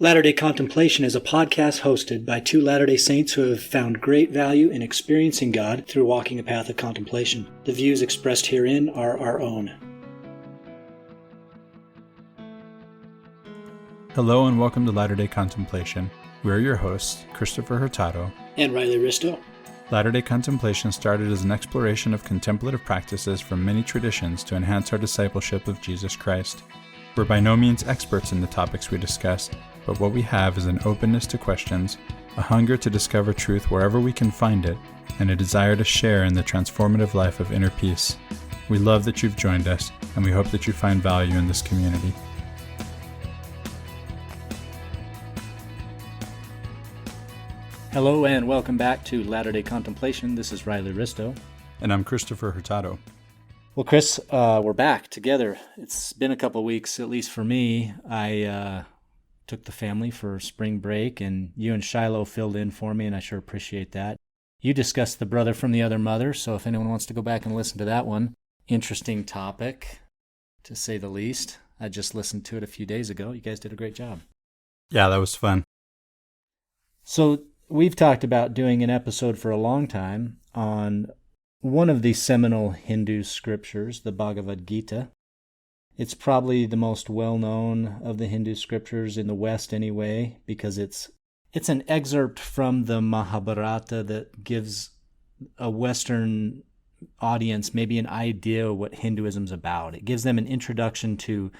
Latter-day Contemplation is a podcast hosted by two Latter-day Saints who have found great value in experiencing God through walking a path of contemplation. The views expressed herein are our own. Hello and welcome to Latter-day Contemplation. We're your hosts, Christopher Hurtado And Riley Risto. Latter-day Contemplation started as an exploration of contemplative practices from many traditions to enhance our discipleship of Jesus Christ. We're by no means experts in the topics we discuss, but what we have is an openness to questions, a hunger to discover truth wherever we can find it, and a desire to share in the transformative life of inner peace. We love that you've joined us, and we hope that you find value in this community. Hello and welcome back to Latter-day Contemplation. This is Riley Risto. And I'm Christopher Hurtado. Well, Chris, we're back together. It's been a couple of weeks, at least for me. I took the family for spring break, and you and Shiloh filled in for me, and I sure appreciate that. You discussed the brother from the other mother, so if anyone wants to go back and listen to that one, interesting topic, to say the least. I just listened to it a few days ago. You guys did a great job. Yeah, that was fun. So we've talked about doing an episode for a long time on one of the seminal Hindu scriptures, the Bhagavad Gita. It's probably the most well-known of the Hindu scriptures in the West anyway, because it's an excerpt from the Mahabharata that gives a Western audience maybe an idea of what Hinduism's about. It gives them an introduction to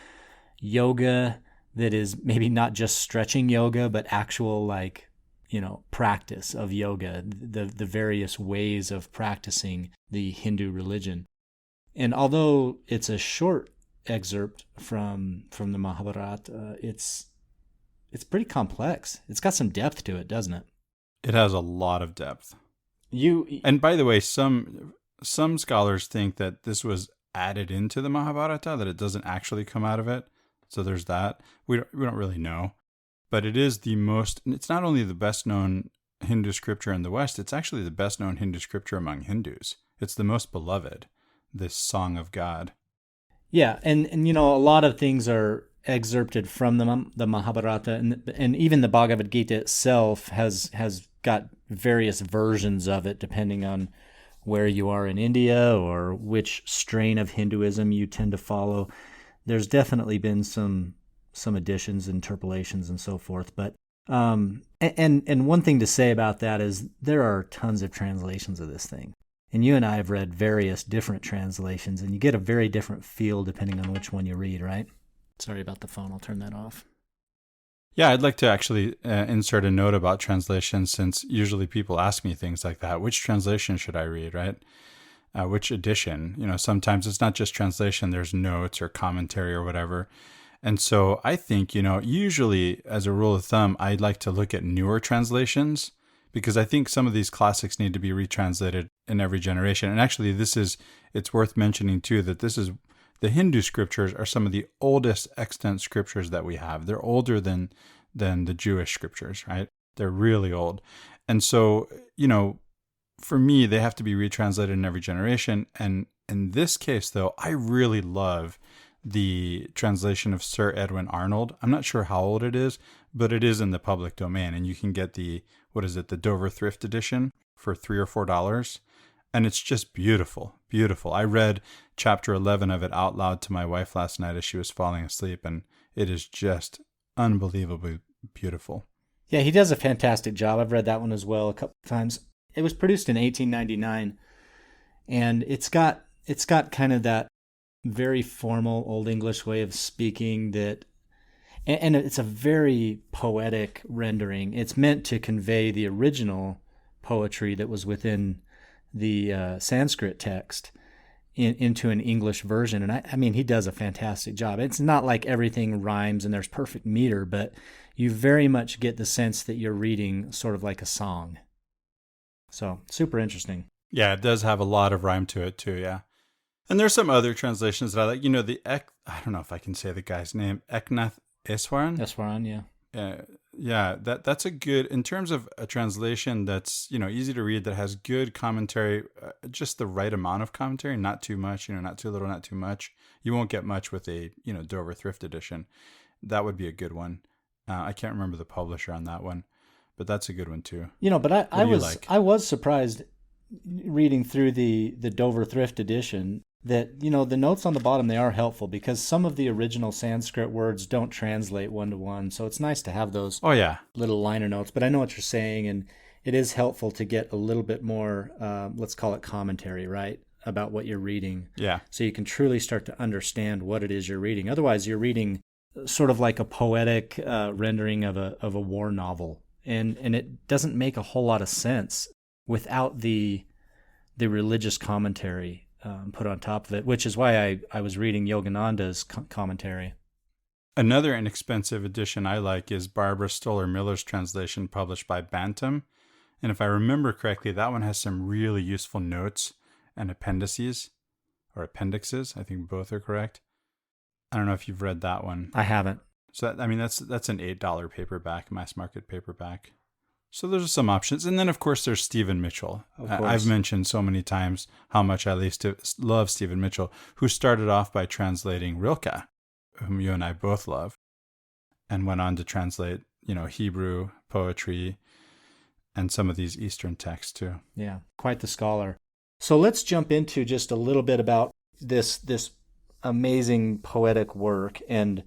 yoga that is maybe not just stretching yoga, but actual practice of yoga, the various ways of practicing the Hindu religion. And although it's a short excerpt from the Mahabharata, it's pretty complex. It's got some depth to it, doesn't it? It has a lot of depth. And by the way, some scholars think that this was added into the Mahabharata, that it doesn't actually come out of it. So there's that. We don't really know. But it is it's not only the best known Hindu scripture in the West, it's actually the best known Hindu scripture among Hindus. It's the most beloved, this song of God. Yeah, and a lot of things are excerpted from the Mahabharata, and even the Bhagavad Gita itself has got various versions of it depending on where you are in India or which strain of Hinduism you tend to follow. There's definitely been some additions, interpolations, and so forth. But and one thing to say about that is there are tons of translations of this thing. And you and I have read various different translations, and you get a very different feel depending on which one you read, right? Sorry about the phone. I'll turn that off. Yeah, I'd like to actually insert a note about translations, since usually people ask me things like that. Which translation should I read, right? Which edition? Sometimes it's not just translation. There's notes or commentary or whatever. And so I think, usually as a rule of thumb, I'd like to look at newer translations, because I think some of these classics need to be retranslated in every generation. And actually, it's worth mentioning too, that the Hindu scriptures are some of the oldest extant scriptures that we have. They're older than the Jewish scriptures, right? They're really old. And so, for me, they have to be retranslated in every generation. And in this case, though, I really love the translation of Sir Edwin Arnold. I'm not sure how old it is, but it is in the public domain, and you can get the Dover Thrift Edition for $3 or $4, and it's just beautiful, beautiful. I read chapter 11 of it out loud to my wife last night as she was falling asleep, and it is just unbelievably beautiful. Yeah, he does a fantastic job. I've read that one as well a couple of times. It was produced in 1899, and it's got kind of that very formal Old English way of speaking and it's a very poetic rendering. It's meant to convey the original poetry that was within the Sanskrit text into an English version. And I mean, he does a fantastic job. It's not like everything rhymes and there's perfect meter, but you very much get the sense that you're reading sort of like a song. So super interesting. Yeah, it does have a lot of rhyme to it too, yeah. And there's some other translations that I like. I don't know if I can say the guy's name, Eknath Easwaran. Easwaran, yeah. Yeah, that's a good, in terms of a translation that's, easy to read, that has good commentary, just the right amount of commentary, not too much, not too little, not too much. You won't get much with a, Dover Thrift Edition. That would be a good one. I can't remember the publisher on that one, but that's a good one too. But I was like? I was surprised reading through the Dover Thrift edition that, the notes on the bottom, they are helpful because some of the original Sanskrit words don't translate one-to-one. So it's nice to have those little liner notes. But I know what you're saying, and it is helpful to get a little bit more, let's call it commentary, right, about what you're reading. Yeah. So you can truly start to understand what it is you're reading. Otherwise, you're reading sort of like a poetic rendering of a war novel. And it doesn't make a whole lot of sense without the religious commentary put on top of it, which is why I was reading Yogananda's commentary. Another inexpensive edition I like is Barbara Stoller Miller's translation published by Bantam. And if I remember correctly, that one has some really useful notes and appendices, or appendixes. I think both are correct. I don't know if you've read that one. I haven't. So, that's an $8 paperback, mass market paperback. So there's some options. And then, of course, there's Stephen Mitchell. I've mentioned so many times how much I used to love Stephen Mitchell, who started off by translating Rilke, whom you and I both love, and went on to translate, Hebrew poetry and some of these Eastern texts too. Yeah, quite the scholar. So let's jump into just a little bit about this amazing poetic work and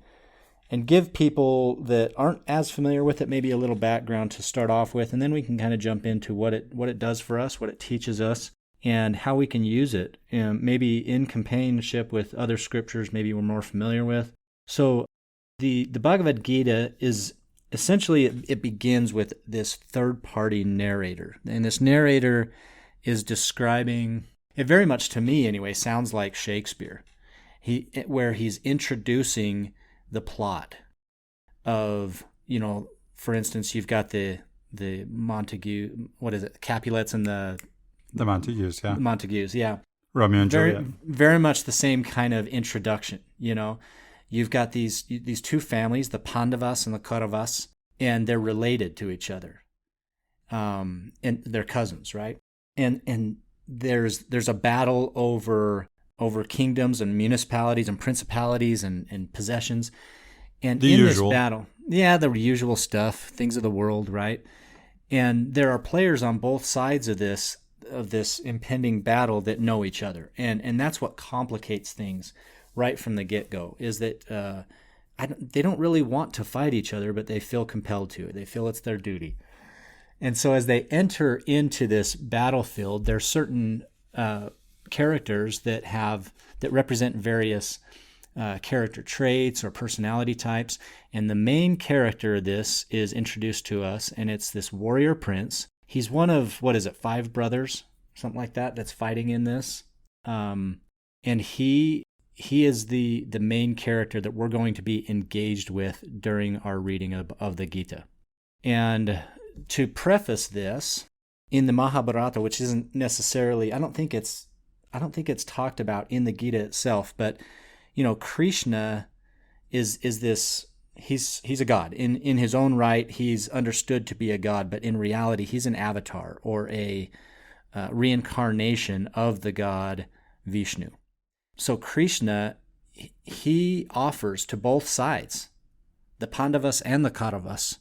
give people that aren't as familiar with it maybe a little background to start off with, and then we can kind of jump into what it does for us, what it teaches us, and how we can use it, maybe in companionship with other scriptures maybe we're more familiar with. So the Bhagavad Gita is essentially, it begins with this third-party narrator, and this narrator is describing, it very much to me anyway, sounds like Shakespeare, where he's introducing the plot of, for instance, you've got the Montague, what is it, Capulets and the Montagues, yeah. Montagues, yeah. Romeo and Juliet. Very much the same kind of introduction, You've got these two families, the Pandavas and the Kauravas, and they're related to each other. And they're cousins, right? And there's a battle over kingdoms and municipalities and principalities and possessions. And the in usual. This battle, the usual stuff, things of the world, right? And there are players on both sides of this impending battle that know each other. And that's what complicates things right from the get-go, is that they don't really want to fight each other, but they feel compelled to. They feel it's their duty. And so as they enter into this battlefield, there's certain characters that represent various character traits or personality types. And the main character of this is introduced to us, and it's this warrior prince. He's one of, 5 brothers, something like that, that's fighting in this. And he is the main character that we're going to be engaged with during our reading of the Gita. And to preface this, in the Mahabharata, which isn't necessarily, I don't think it's talked about in the Gita itself, but Krishna is this, he's a god. In his own right, he's understood to be a god, but in reality, he's an avatar or a reincarnation of the god Vishnu. So Krishna, he offers to both sides, the Pandavas and the Kauravas,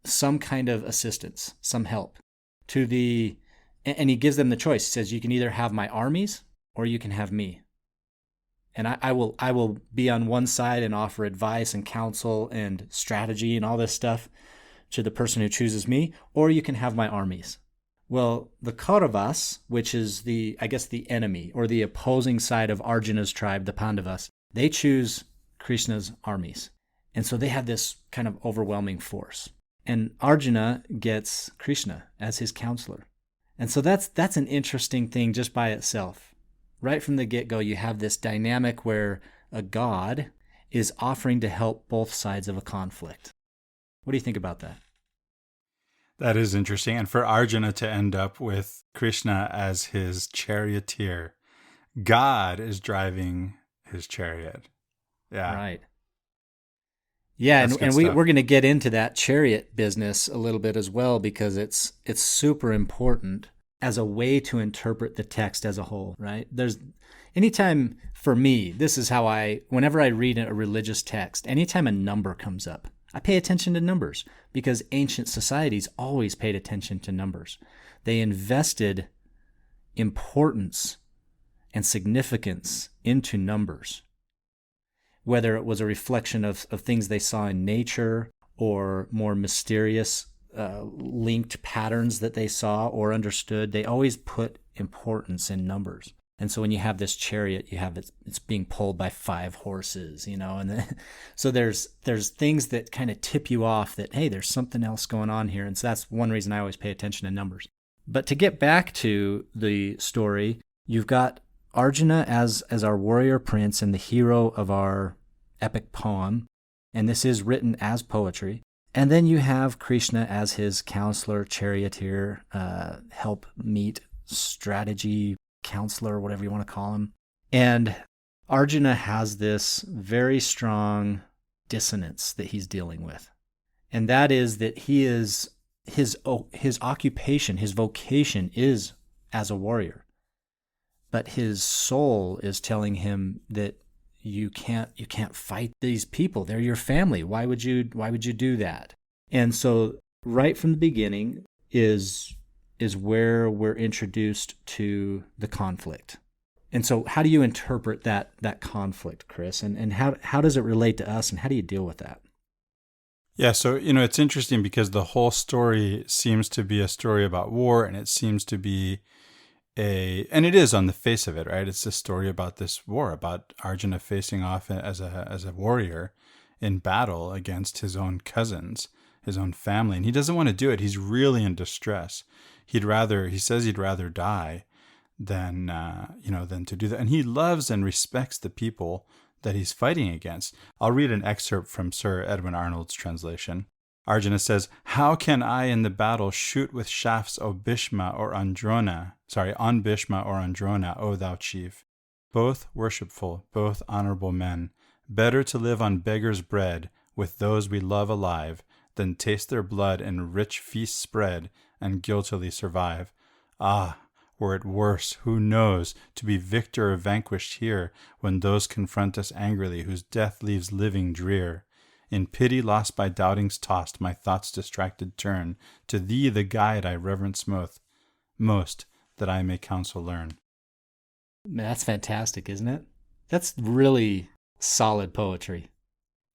some kind of assistance, some help and he gives them the choice. He says, you can either have my armies or you can have me. And I will be on one side and offer advice and counsel and strategy and all this stuff to the person who chooses me, or you can have my armies. Well, the Kauravas, which is the enemy or the opposing side of Arjuna's tribe, the Pandavas, they choose Krishna's armies. And so they have this kind of overwhelming force. And Arjuna gets Krishna as his counselor. And so that's an interesting thing just by itself. Right from the get-go, you have this dynamic where a god is offering to help both sides of a conflict. What do you think about that? That is interesting. And for Arjuna to end up with Krishna as his charioteer, God is driving his chariot. Yeah. Right. Yeah, and we're going to get into that chariot business a little bit as well, because it's super important as a way to interpret the text as a whole, right? Anytime, for me, this is how whenever I read a religious text, anytime a number comes up, I pay attention to numbers because ancient societies always paid attention to numbers. They invested importance and significance into numbers, whether it was a reflection of things they saw in nature or more mysterious linked patterns that they saw or understood. They always put importance in numbers. And so when you have this chariot, you have it's being pulled by 5 horses, and so there's things that kind of tip you off that, hey, there's something else going on here. And so that's one reason I always pay attention to numbers. But to get back to the story, you've got Arjuna as our warrior prince and the hero of our epic poem, and this is written as poetry. And then you have Krishna as his counselor, charioteer, helpmeet, strategy counselor, whatever you want to call him. And Arjuna has this very strong dissonance that he's dealing with. And that is that he is his occupation, his vocation is as a warrior. But his soul is telling him that you can't fight these people. They're your family. Why would you do that? And so right from the beginning is where we're introduced to the conflict. And so how do you interpret that conflict, Chris? And how does it relate to us, and how do you deal with that? Yeah, so, it's interesting because the whole story seems to be a story about war, and it seems to be and it is on the face of it, right? It's a story about this war, about Arjuna facing off as a warrior in battle against his own cousins, his own family. And he doesn't want to do it. He's really in distress. He says he'd rather die than to do that. And he loves and respects the people that he's fighting against. I'll read an excerpt from Sir Edwin Arnold's translation. Arjuna says, "How can I in the battle shoot with shafts on Bhishma or Androna, O thou chief? Both worshipful, both honorable men. Better to live on beggars' bread with those we love alive than taste their blood and rich feasts spread and guiltily survive. Ah, were it worse, who knows, to be victor or vanquished here when those confront us angrily whose death leaves living drear. In pity lost by doubtings tossed, my thoughts distracted turn to thee, the guide I reverence most, that I may counsel learn." Man, that's fantastic, isn't it? That's really solid poetry.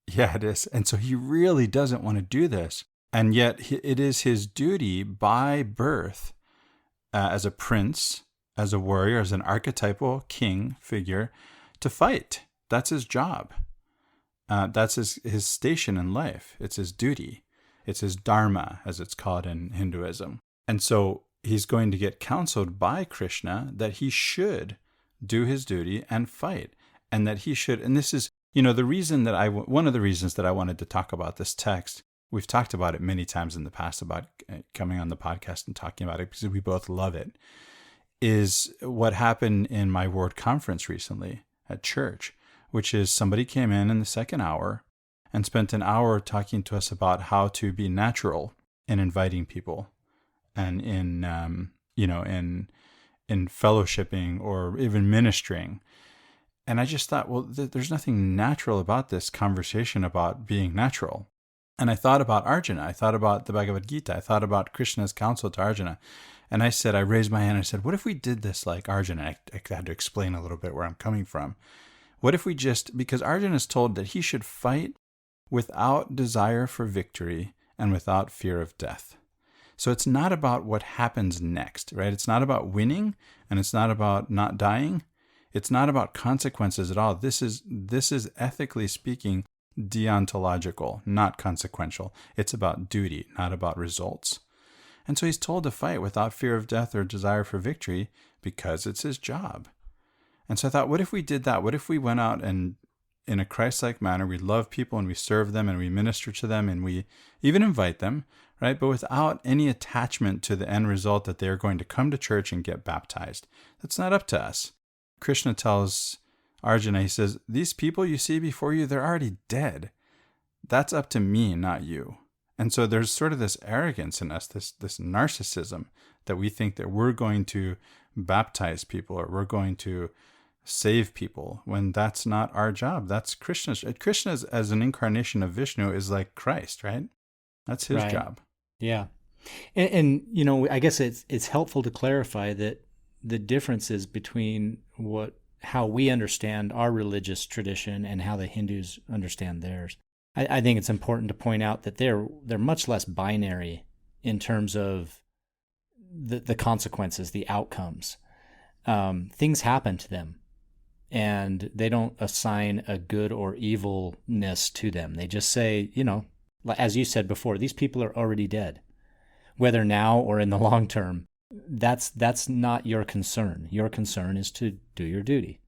Yeah, it is. And so he really doesn't want to do this. And yet it is his duty by birth as a prince, as a warrior, as an archetypal king figure to fight. That's his job. That's his station in life. It's his duty. It's his dharma, as it's called in Hinduism. And so he's going to get counseled by Krishna that he should do his duty and fight. And that he should, and this is, the reason that one of the reasons that I wanted to talk about this text, we've talked about it many times in the past about coming on the podcast and talking about it because we both love it, is what happened in my ward conference recently at church, which is somebody came in the second hour and spent an hour talking to us about how to be natural in inviting people and in fellowshipping or even ministering. And I just thought, well, there's nothing natural about this conversation about being natural. And I thought about Arjuna. I thought about the Bhagavad Gita. I thought about Krishna's counsel to Arjuna. And I raised my hand and I said, what if we did this like Arjuna? I had to explain a little bit where I'm coming from. What if we because Arjuna is told that he should fight without desire for victory and without fear of death. So it's not about what happens next, right? It's not about winning and it's not about not dying. It's not about consequences at all. This is ethically speaking deontological, not consequential. It's about duty, not about results. And so he's told to fight without fear of death or desire for victory because it's his job. And so I thought, what if we did that? What if we went out and in a Christ-like manner, we love people and we serve them and we minister to them and we even invite them, right? But without any attachment to the end result that they're going to come to church and get baptized. That's not up to us. Krishna tells Arjuna, he says, these people you see before you, they're already dead. That's up to me, not you. And so there's sort of this arrogance in us, this narcissism that we think that we're going to baptize people or we're going to save people when that's not our job. That's Krishna's. Krishna, as an incarnation of Vishnu, is like Christ, right? That's his Right. job. Yeah. And I guess it's helpful to clarify that the differences between how we understand our religious tradition and how the Hindus understand theirs. I think it's important to point out that they're much less binary in terms of the consequences, the outcomes. Things happen to them, and they don't assign a good or evilness to them. They just say, as you said before, these people are already dead. Whether now or in the long term, that's not your concern. Your concern is to do your duty.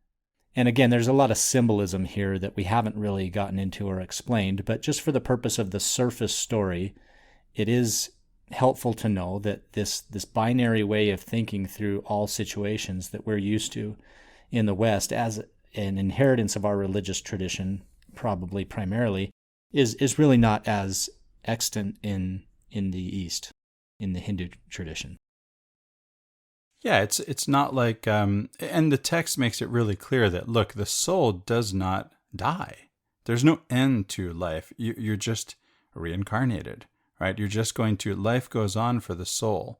And again, there's a lot of symbolism here that we haven't really gotten into or explained, but just for the purpose of the surface story, it is helpful to know that this binary way of thinking through all situations that we're used to in the West as an inheritance of our religious tradition, probably primarily, is really not as extant in the East, in the Hindu tradition. Yeah, it's not like, and the text makes it really clear that, look, the soul does not die. There's no end to life. You're just reincarnated, right? You're just life goes on for the soul.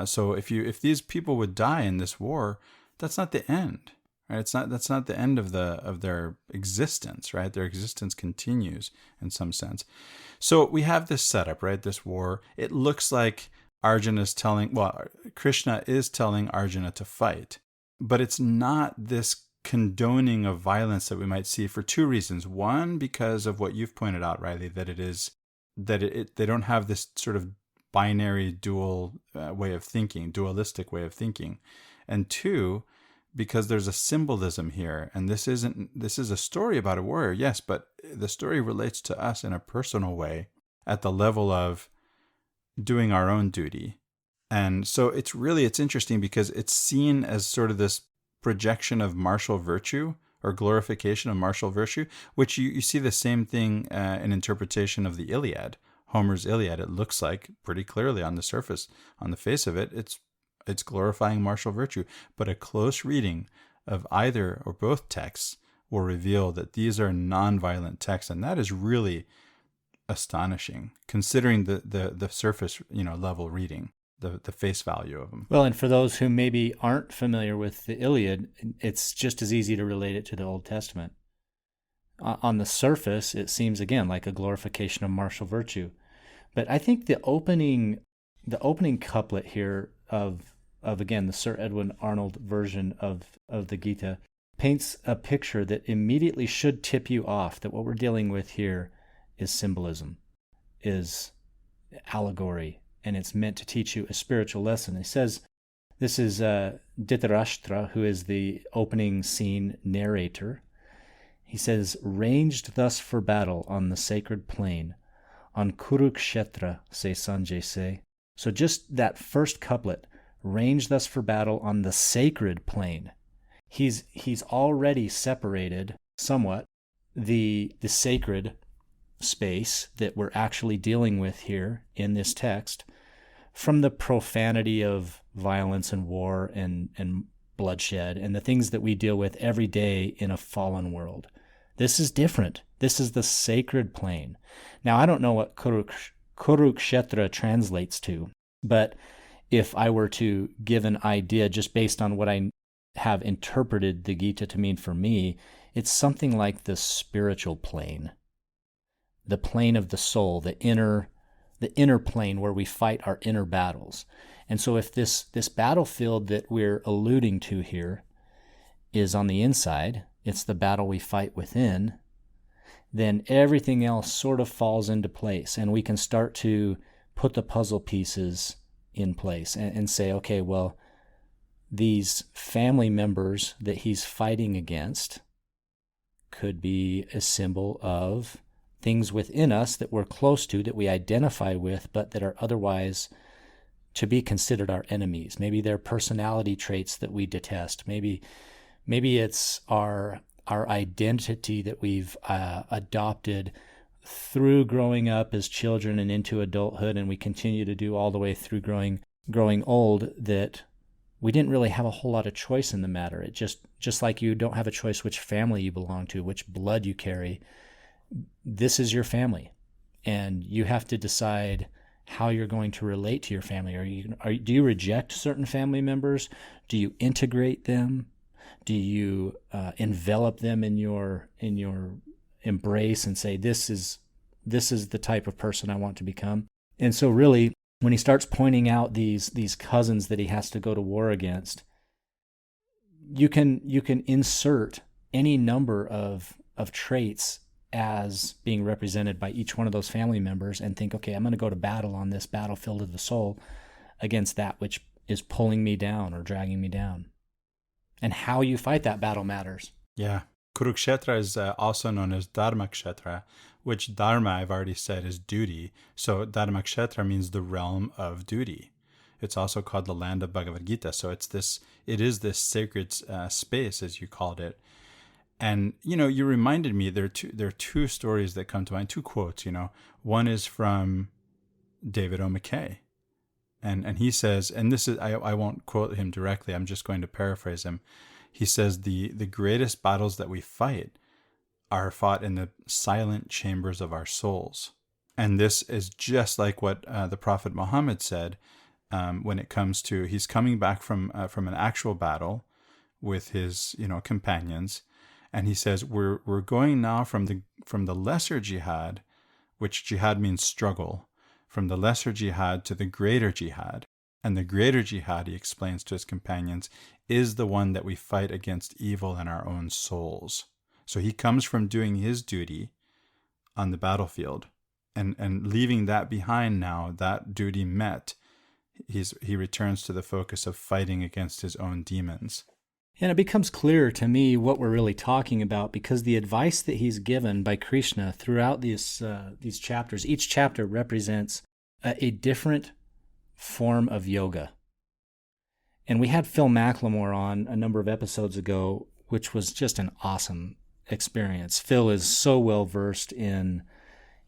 So if these people would die in this war, that's not the end, right? That's not the end of their existence, right? Their existence continues in some sense. So we have this setup, right? This war. It looks like Krishna is telling Arjuna to fight, but it's not this condoning of violence that we might see for two reasons. One, because of what you've pointed out, Riley, that they don't have this sort of binary way of thinking, dualistic way of thinking. And two, because there's a symbolism here, and this is a story about a warrior, yes, but the story relates to us in a personal way at the level of doing our own duty. And so it's interesting because it's seen as sort of this projection of martial virtue or glorification of martial virtue, which you see the same thing in interpretation of the Iliad, Homer's Iliad. It looks like pretty clearly on the surface, on the face of it, it's glorifying martial virtue. But a close reading of either or both texts will reveal that these are non-violent texts, and that is really astonishing, considering the surface level reading, the face value of them. Well, and for those who maybe aren't familiar with the Iliad, it's just as easy to relate it to the Old Testament. On the surface, it seems again like a glorification of martial virtue, but I think the opening couplet here of again the Sir Edwin Arnold version of the Gita paints a picture that immediately should tip you off that what we're dealing with here is symbolism, is allegory, and it's meant to teach you a spiritual lesson. It says, this is Dhritarashtra, who is the opening scene narrator. He says, ranged thus for battle on the sacred plain, on Kurukshetra, say Sanjay say. So just that first couplet, ranged thus for battle on the sacred plain. He's already separated somewhat the sacred space that we're actually dealing with here in this text from the profanity of violence and war and bloodshed and the things that we deal with every day in a fallen world. This is different. This is the sacred plane. Now, I don't know what Kurukshetra translates to, but if I were to give an idea just based on what I have interpreted the Gita to mean for me, it's something like the spiritual plane. The plane of the soul, the inner plane where we fight our inner battles. And so if this battlefield that we're alluding to here is on the inside, it's the battle we fight within, then everything else sort of falls into place, and we can start to put the puzzle pieces in place and say, okay, well, these family members that he's fighting against could be a symbol of things within us that we're close to, that we identify with, but that are otherwise to be considered our enemies. Maybe they're personality traits that we detest. Maybe it's our identity that we've adopted through growing up as children and into adulthood, and we continue to do all the way through growing old, that we didn't really have a whole lot of choice in the matter. It just like you don't have a choice which family you belong to, which blood you carry. This is your family, and you have to decide how you're going to relate to your family. Do you reject certain family members? Do you integrate them? Do you envelop them in your embrace and say, this is the type of person I want to become? And so really, when he starts pointing out these cousins that he has to go to war against, you can insert any number of traits as being represented by each one of those family members and think, okay, I'm going to go to battle on this battlefield of the soul against that which is pulling me down or dragging me down. And how you fight that battle matters. Yeah. Kurukshetra is also known as Dharmakshetra, which Dharma, I've already said, is duty. So Dharmakshetra means the realm of duty. It's also called the land of Bhagavad Gita. So it is this sacred space, as you called it. And, you reminded me, there are two stories that come to mind, two quotes, One is from David O. McKay. And he says, and this is, I won't quote him directly, I'm just going to paraphrase him. He says, the greatest battles that we fight are fought in the silent chambers of our souls. And this is just like what the Prophet Muhammad said when it comes to, he's coming back from an actual battle with his, companions. And he says, we're going now from the lesser jihad, which jihad means struggle, from the lesser jihad to the greater jihad. And the greater jihad, he explains to his companions, is the one that we fight against evil in our own souls. So he comes from doing his duty on the battlefield and leaving that behind now, that duty met, he returns to the focus of fighting against his own demons. And it becomes clearer to me what we're really talking about, because the advice that he's given by Krishna throughout these chapters, each chapter represents a different form of yoga. And we had Phil McLemore on a number of episodes ago, which was just an awesome experience. Phil is so well versed in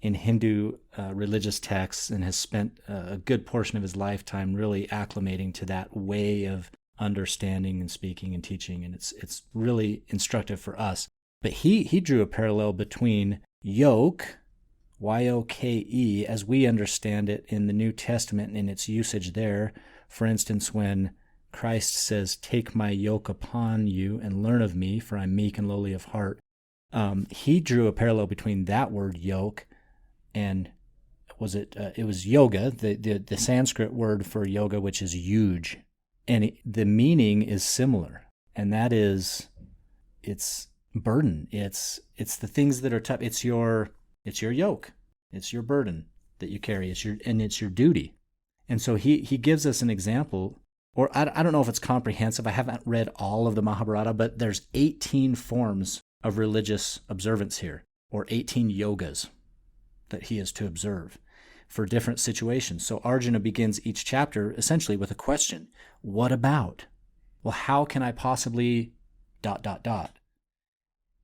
Hindu religious texts and has spent a good portion of his lifetime really acclimating to that way of understanding and speaking and teaching, and it's really instructive for us. But he drew a parallel between yoke, Y-O-K-E, as we understand it in the New Testament and in its usage there. For instance, when Christ says, "Take my yoke upon you and learn of me, for I'm meek and lowly of heart," he drew a parallel between that word yoke and it was yoga, the Sanskrit word for yoga, which is yuj. And the meaning is similar, and that is, it's burden. It's the things that are tough. It's your yoke. It's your burden that you carry. It's your duty. And so he gives us an example, or I don't know if it's comprehensive. I haven't read all of the Mahabharata, but there's 18 forms of religious observance here, or 18 yogas that he is to observe for different situations. So Arjuna begins each chapter essentially with a question. What about? Well, how can I possibly ...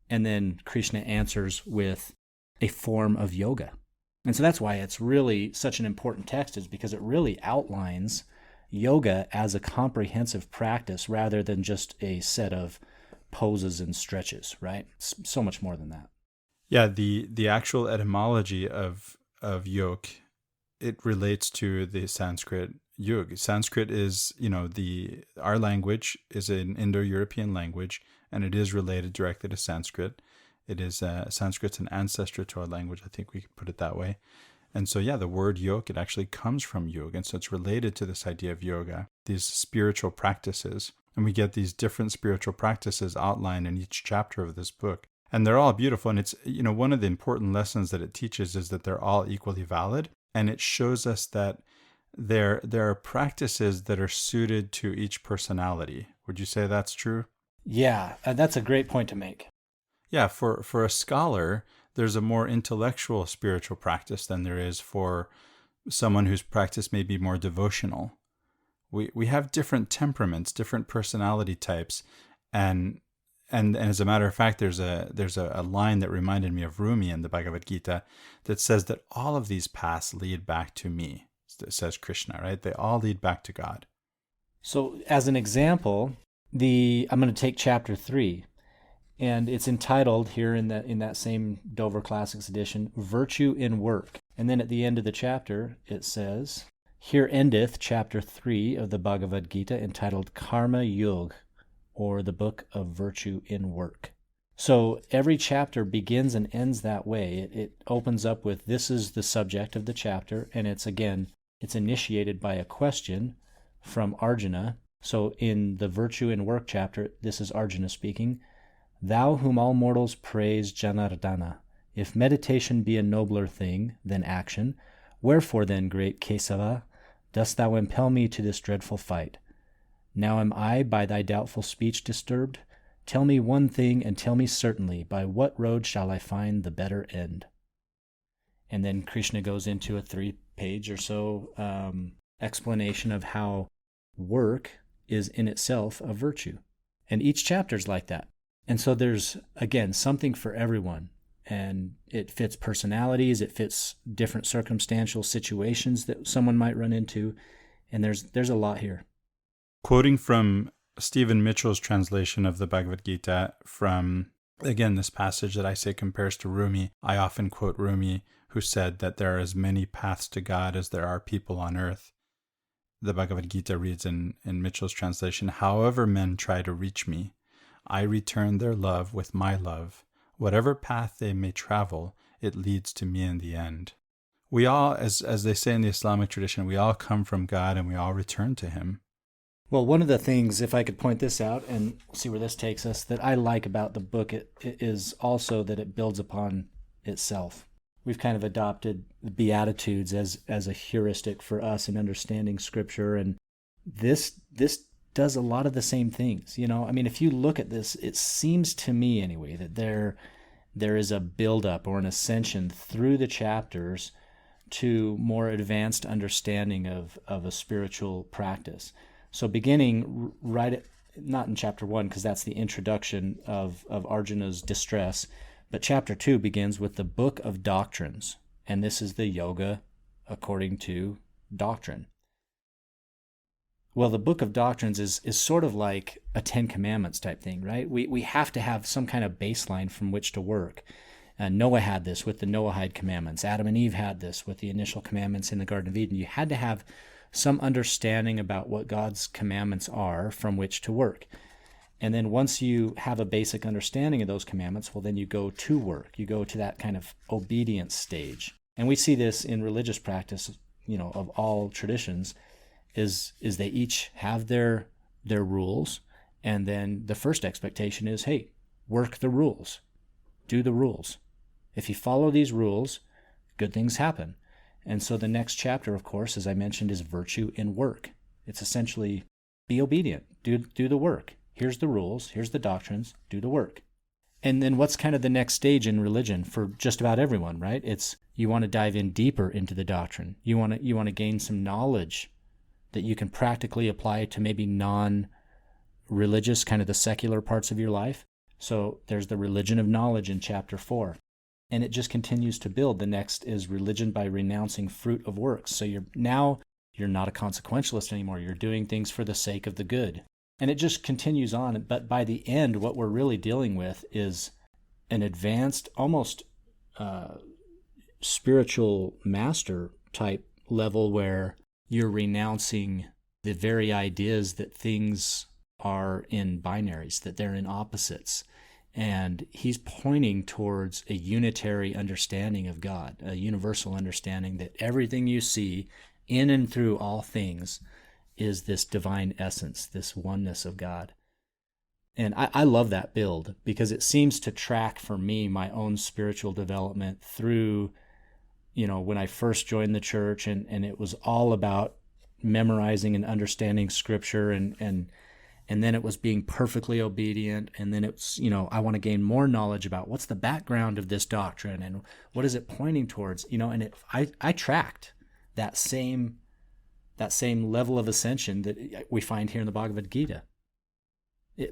And then Krishna answers with a form of yoga. And so that's why it's really such an important text, is because it really outlines yoga as a comprehensive practice rather than just a set of poses and stretches, right? It's so much more than that. Yeah, the actual etymology of yoke, it relates to the Sanskrit yug. Sanskrit is, our language is an Indo-European language, and it is related directly to Sanskrit. It is, Sanskrit's an ancestor to our language, I think we could put it that way. And so, the word yoke, it actually comes from yoga, and so it's related to this idea of yoga, these spiritual practices. And we get these different spiritual practices outlined in each chapter of this book. And they're all beautiful. And it's, one of the important lessons that it teaches is that they're all equally valid. And it shows us that there are practices that are suited to each personality. Would you say that's true? Yeah, that's a great point to make. Yeah, for a scholar, there's a more intellectual spiritual practice than there is for someone whose practice may be more devotional. We have different temperaments, different personality types, and as a matter of fact, there's a line that reminded me of Rumi in the Bhagavad Gita that says that all of these paths lead back to me. It says Krishna, right? They all lead back to God. So as an example, I'm going to take chapter 3, and it's entitled here in that same Dover Classics edition, Virtue in Work. And then at the end of the chapter, it says, "Here endeth chapter 3 of the Bhagavad Gita, entitled Karma Yoga, or the Book of Virtue in Work." So every chapter begins and ends that way. It opens up with, this is the subject of the chapter, and it's initiated by a question from Arjuna. So in the Virtue in Work chapter, this is Arjuna speaking. "Thou whom all mortals praise, Janardana, if meditation be a nobler thing than action, wherefore then, great Kesava, dost thou impel me to this dreadful fight? Now am I by thy doubtful speech disturbed? Tell me one thing, and tell me certainly, by what road shall I find the better end?" And then Krishna goes into a 3-page or so explanation of how work is in itself a virtue. And each chapter is like that. And so there's, again, something for everyone. And it fits personalities, it fits different circumstantial situations that someone might run into. And there's a lot here. Quoting from Stephen Mitchell's translation of the Bhagavad Gita from, again, this passage that I say compares to Rumi. I often quote Rumi, who said that there are as many paths to God as there are people on earth. The Bhagavad Gita reads in Mitchell's translation, "However men try to reach me, I return their love with my love. Whatever path they may travel, it leads to me in the end." We all, as they say in the Islamic tradition, we all come from God and we all return to Him. Well, one of the things, if I could point this out and see where this takes us, that I like about the book it is also that it builds upon itself. We've kind of adopted the Beatitudes as a heuristic for us in understanding Scripture, and this does a lot of the same things. I mean, if you look at this, it seems to me anyway that there is a buildup or an ascension through the chapters to more advanced understanding of a spiritual practice. So beginning not in chapter 1, because that's the introduction of Arjuna's distress, but chapter 2 begins with the Book of Doctrines, and this is the yoga according to doctrine. Well, the Book of Doctrines is sort of like a 10 Commandments type thing, right? We have to have some kind of baseline from which to work. Noah had this with the Noahide commandments. Adam and Eve had this with the initial commandments in the Garden of Eden. You had to have some understanding about what God's commandments are from which to work. And then once you have a basic understanding of those commandments, well, then you go to work. You go to that kind of obedience stage. And we see this in religious practice, of all traditions, is they each have their rules. And then the first expectation is, hey, work the rules. Do the rules. If you follow these rules, good things happen. And so the next chapter, of course, as I mentioned, is Virtue in Work. It's essentially be obedient, do the work. Here's the rules, here's the doctrines, do the work. And then what's kind of the next stage in religion for just about everyone, right? It's you want to dive in deeper into the doctrine. You want to gain some knowledge that you can practically apply to maybe non-religious, kind of the secular parts of your life. So there's the religion of knowledge in chapter 4. And it just continues to build. The next is religion by renouncing fruit of works. So you're not a consequentialist anymore. You're doing things for the sake of the good. And it just continues on. But by the end, what we're really dealing with is an advanced, almost spiritual master type level where you're renouncing the very ideas that things are in binaries, that they're in opposites. And he's pointing towards a unitary understanding of God, a universal understanding that everything you see in and through all things is this divine essence, this oneness of God. And I love that build because it seems to track for me my own spiritual development through, when I first joined the church and it was all about memorizing and understanding Scripture and then it was being perfectly obedient. And then it's, I want to gain more knowledge about what's the background of this doctrine and what is it pointing towards, and I tracked that same level of ascension that we find here in the Bhagavad Gita.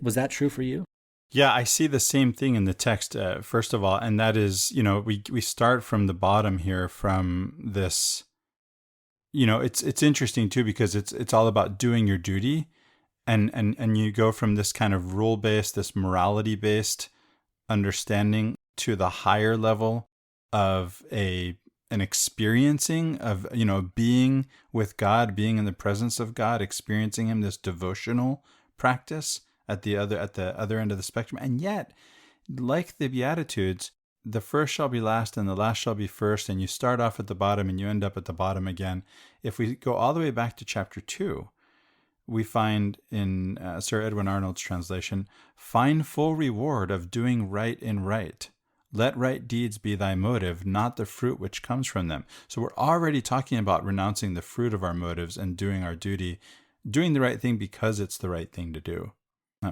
Was that true for you? Yeah, I see the same thing in the text, first of all, and that is, we start from the bottom here from this, it's interesting too, because it's all about doing your duty. And you go from this kind of rule-based, this morality-based understanding to the higher level of an experiencing of, being with God, being in the presence of God, experiencing him, this devotional practice at the other end of the spectrum. And yet, like the Beatitudes, the first shall be last and the last shall be first, and you start off at the bottom and you end up at the bottom again. If we go all the way back to chapter 2, we find in Sir Edwin Arnold's translation, "Find full reward of doing right in right. Let right deeds be thy motive, not the fruit which comes from them." So we're already talking about renouncing the fruit of our motives and doing our duty, doing the right thing because it's the right thing to do.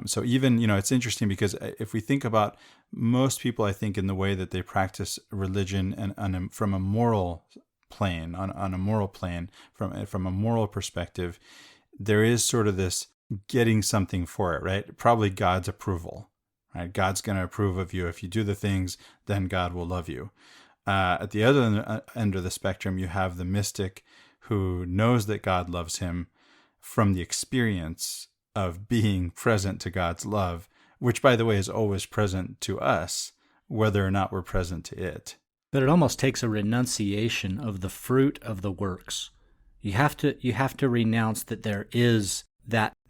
So even, it's interesting because if we think about most people, I think, in the way that they practice religion and from a moral plane, on a moral plane, from a moral perspective, there is sort of this getting something for it, right? Probably God's approval, right? God's going to approve of you. If you do the things, then God will love you. At the other end of the spectrum, you have the mystic who knows that God loves him from the experience of being present to God's love, which, by the way, is always present to us, whether or not we're present to it. But it almost takes a renunciation of the fruit of the works. You have to renounce that there is that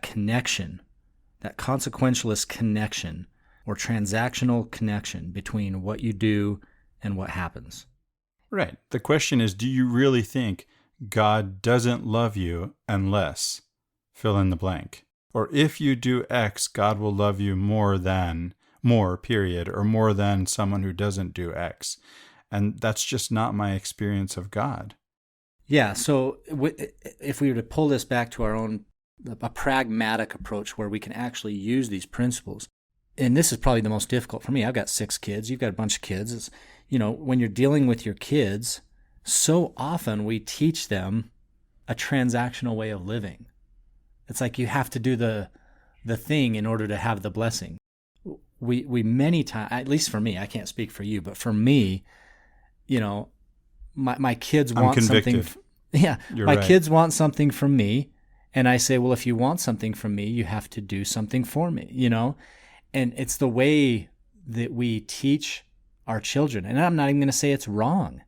connection, that consequentialist connection or transactional connection between what you do and what happens. Right. The question is, do you really think God doesn't love you unless fill in the blank? Or if you do X, God will love you more, period, or more than someone who doesn't do X. And that's just not my experience of God. Yeah, so if we were to pull this back to a pragmatic approach where we can actually use these principles, and this is probably the most difficult for me. I've got 6 kids. You've got a bunch of kids. It's, when you're dealing with your kids, so often we teach them a transactional way of living. It's like you have to do the thing in order to have the blessing. We many times, at least for me, I can't speak for you, but for me, my kids want something. Yeah, my kids want something from me, and I say, well, if you want something from me, you have to do something for me, And it's the way that we teach our children. And I'm not even going to say it's wrong.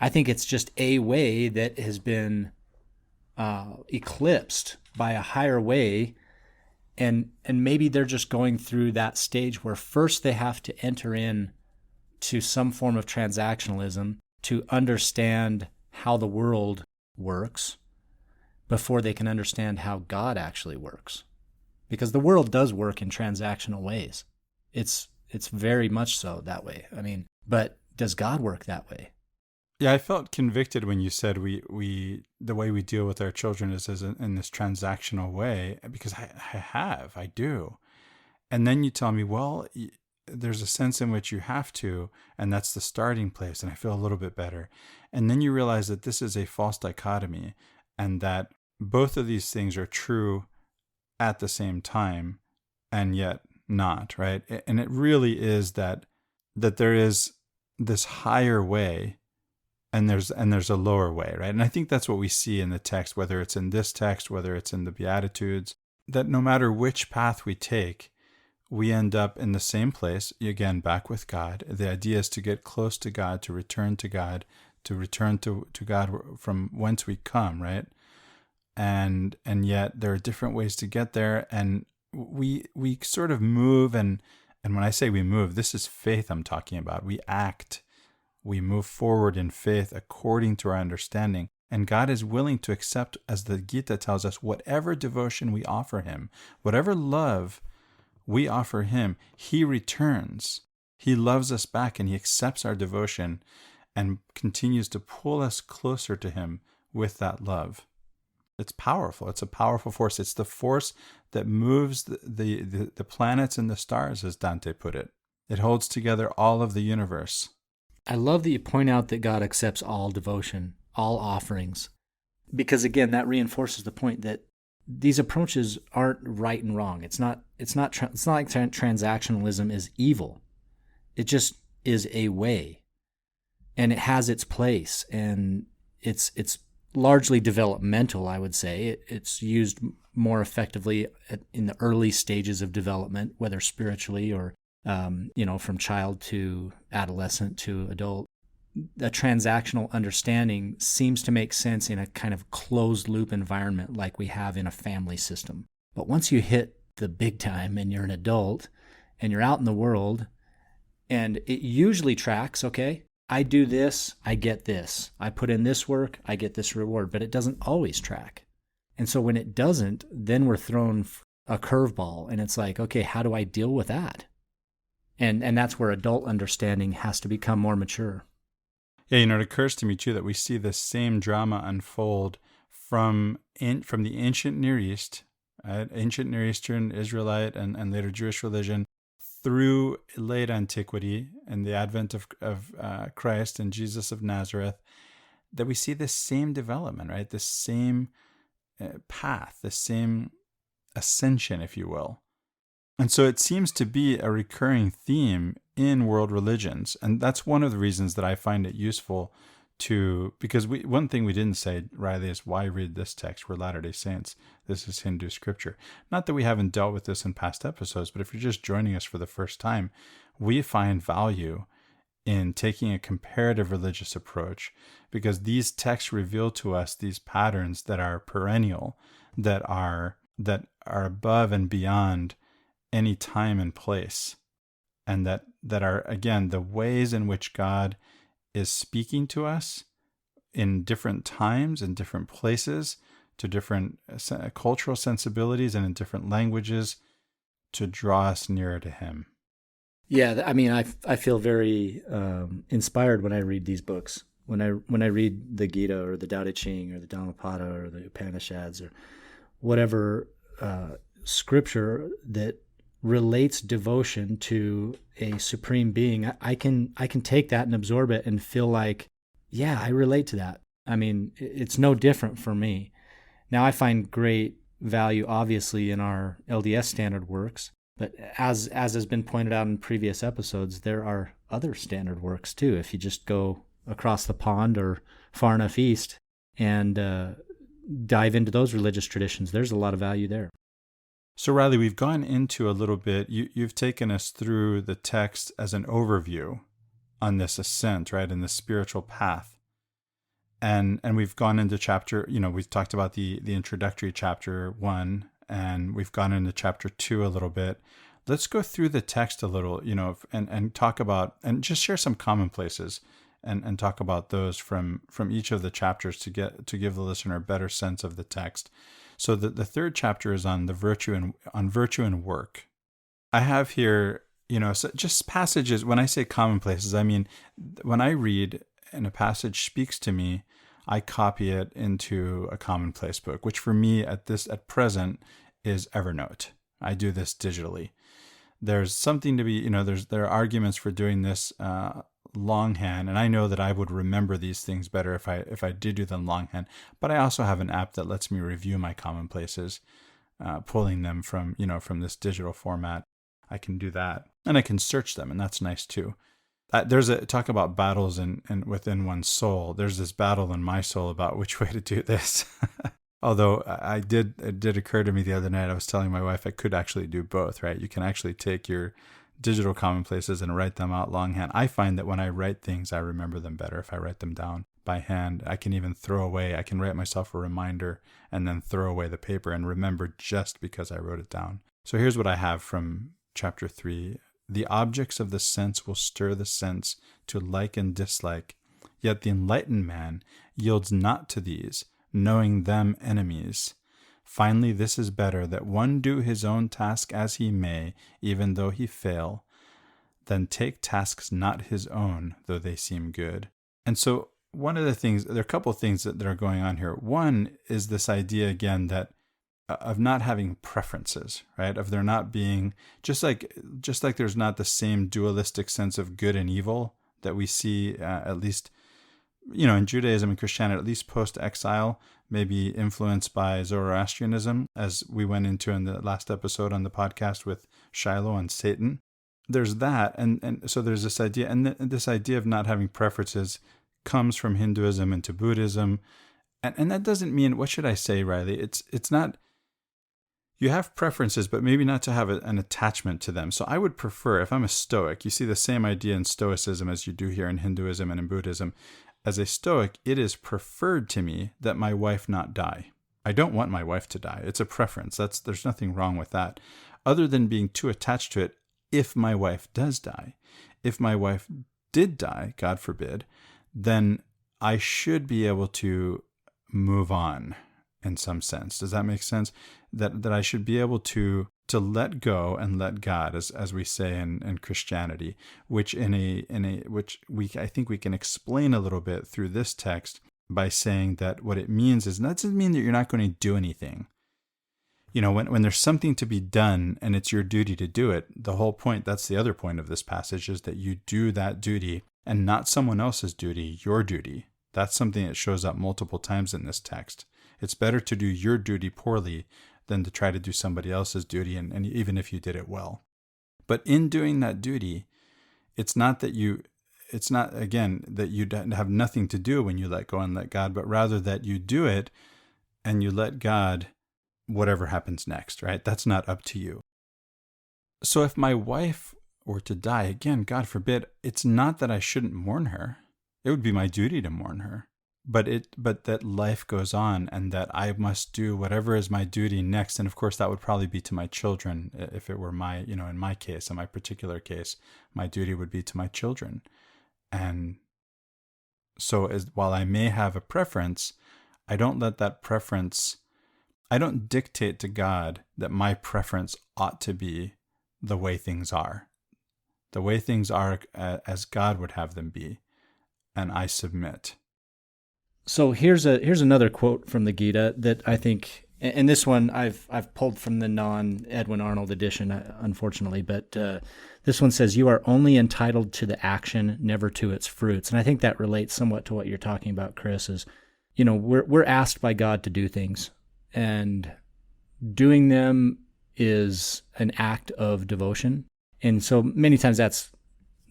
I think it's just a way that has been eclipsed by a higher way. And maybe they're just going through that stage where first they have to enter in to some form of transactionalism to understand how the world works before they can understand how God actually works. Because the world does work in transactional ways. It's very much so that way. But does God work that way? Yeah, I felt convicted when you said we the way we deal with our children is in this transactional way, because I do. And then you tell me, well, there's a sense in which you have to, and that's the starting place, and I feel a little bit better. And then you realize that this is a false dichotomy, and that both of these things are true at the same time, and yet not, right? And it really is that there is this higher way, and there's a lower way, right? And I think that's what we see in the text, whether it's in this text, whether it's in the Beatitudes, that no matter which path we take, we end up in the same place, again, back with God. The idea is to get close to God, to return to God, to return to God from whence we come, right? And yet there are different ways to get there, and we sort of move, and when I say we move, this is faith I'm talking about. We act, we move forward in faith according to our understanding, and God is willing to accept, as the Gita tells us, whatever devotion we offer him, whatever love we offer him, he returns. He loves us back, and he accepts our devotion and continues to pull us closer to him with that love. It's powerful. It's a powerful force. It's the force that moves the planets and the stars, as Dante put it. It holds together all of the universe. I love that you point out that God accepts all devotion, all offerings, because again, that reinforces the point that these approaches aren't right and wrong. It's not like transactionalism is evil. It just is a way, and it has its place, and it's largely developmental, I would say. It's used more effectively in the early stages of development, whether spiritually or, from child to adolescent to adult. The transactional understanding seems to make sense in a kind of closed loop environment like we have in a family system. But once you hit the big time and you're an adult and you're out in the world, and it usually tracks, okay, I do this, I get this. I put in this work, I get this reward, but it doesn't always track. And so when it doesn't, then we're thrown a curveball, and it's like, okay, how do I deal with that? And that's where adult understanding has to become more mature. Yeah, it occurs to me too that we see this same drama unfold from the ancient Near East, right? Ancient Near Eastern, Israelite, and later Jewish religion, through late antiquity and the advent of Christ and Jesus of Nazareth, that we see this same development, right? This same path, the same ascension, if you will. And so it seems to be a recurring theme in world religions. And that's one of the reasons that I find it useful because one thing we didn't say, Riley, is why read this text? We're Latter-day Saints. This is Hindu scripture. Not that we haven't dealt with this in past episodes, but if you're just joining us for the first time, we find value in taking a comparative religious approach, because these texts reveal to us these patterns that are perennial, that are above and beyond any time and place, and that are, again, the ways in which God is speaking to us in different times and different places, to different cultural sensibilities and in different languages, to draw us nearer to Him. Yeah, I mean, I feel very inspired when I read these books. When I read the Gita or the Tao Te Ching or the Dhammapada or the Upanishads or whatever scripture that relates devotion to a supreme being, I can take that and absorb it and feel like, yeah, I relate to that. I mean, it's no different for me. Now, I find great value, obviously, in our LDS standard works, but as has been pointed out in previous episodes, there are other standard works too. If you just go across the pond or far enough east and dive into those religious traditions, there's a lot of value there. So, Riley, we've gone into a little bit, you've taken us through the text as an overview on this ascent, right, in the spiritual path. And we've gone into chapter, we've talked about the introductory chapter 1, and we've gone into chapter 2 a little bit. Let's go through the text a little, and talk about, and just share some commonplaces and talk about those from each of the chapters to give the listener a better sense of the text. So the third chapter is on virtue and work. I have here, so just passages. When I say commonplaces, I mean, when I read and a passage speaks to me, I copy it into a commonplace book, which for me at present is Evernote. I do this digitally. There's something to be, there are arguments for doing this longhand, and I know that I would remember these things better if I did do them longhand. But I also have an app that lets me review my commonplaces, pulling them from this digital format. I can do that, and I can search them, and that's nice too. There's a talk about battles and within one's soul. There's this battle in my soul about which way to do this. Although it did occur to me the other night, I was telling my wife I could actually do both, right? You can actually take your digital commonplaces and write them out longhand. I find that when I write things, I remember them better if I write them down by hand. I can even I can write myself a reminder and then throw away the paper and remember just because I wrote it down. So here's what I have from chapter 3. The objects of the sense will stir the sense to like and dislike, yet the enlightened man yields not to these, knowing them enemies. Finally, this is better, that one do his own task as he may, even though he fail, than take tasks not his own, though they seem good. And so one of the things, there are a couple of things that are going on here. One is this idea again that of not having preferences, right? Of there not being, just like there's not the same dualistic sense of good and evil that we see at least, in Judaism and Christianity, at least post-exile, maybe influenced by Zoroastrianism, as we went into in the last episode on the podcast with Shiloh and Satan. There's that, and so there's this idea, and this idea of not having preferences comes from Hinduism into Buddhism, And that doesn't mean, what should I say, Riley? It's not, you have preferences, but maybe not to have an attachment to them. So I would prefer, if I'm a Stoic, you see the same idea in Stoicism as you do here in Hinduism and in Buddhism. As a Stoic, it is preferred to me that my wife not die. I don't want my wife to die. It's a preference. There's nothing wrong with that, other than being too attached to it if my wife does die. If my wife did die, God forbid, then I should be able to move on in some sense. Does that make sense? That I should be able to let go and let God, as we say in Christianity, which I think we can explain a little bit through this text by saying that what it means is, that doesn't mean that you're not going to do anything. When there's something to be done and it's your duty to do it, the whole point, that's the other point of this passage, is that you do that duty and not someone else's duty, your duty. That's something that shows up multiple times in this text. It's better to do your duty poorly than to try to do somebody else's duty, and even if you did it well. But in doing that duty, it's not, again, that you have nothing to do when you let go and let God, but rather that you do it and you let God, whatever happens next, right? That's not up to you. So if my wife were to die, again, God forbid, it's not that I shouldn't mourn her. It would be my duty to mourn her. But that life goes on, and that I must do whatever is my duty next. And of course, that would probably be to my children. If it were my, in my case, in my particular case, my duty would be to my children. And so while I may have a preference, I don't dictate to God that my preference ought to be the way things are as God would have them be. And I submit. So here's another quote from the Gita that I think, and this one I've pulled from the non-Edwin Arnold edition, unfortunately, but this one says, "You are only entitled to the action, never to its fruits." And I think that relates somewhat to what you're talking about, Chris, is, we're asked by God to do things, and doing them is an act of devotion. And so many times that's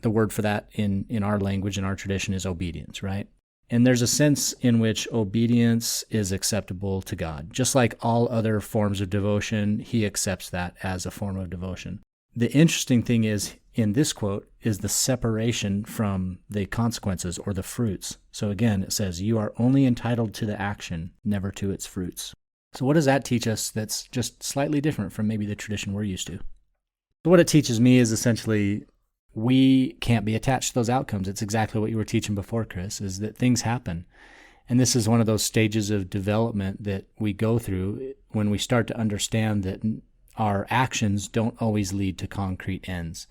the word for that in our language, in our tradition, is obedience, right? And there's a sense in which obedience is acceptable to God. Just like all other forms of devotion, he accepts that as a form of devotion. The interesting thing is, in this quote, is the separation from the consequences or the fruits. So again, it says, "You are only entitled to the action, never to its fruits." So what does that teach us that's just slightly different from maybe the tradition we're used to? So what it teaches me is essentially, we can't be attached to those outcomes. It's exactly what you were teaching before, Chris, is that things happen. And this is one of those stages of development that we go through when we start to understand that our actions don't always lead to concrete ends.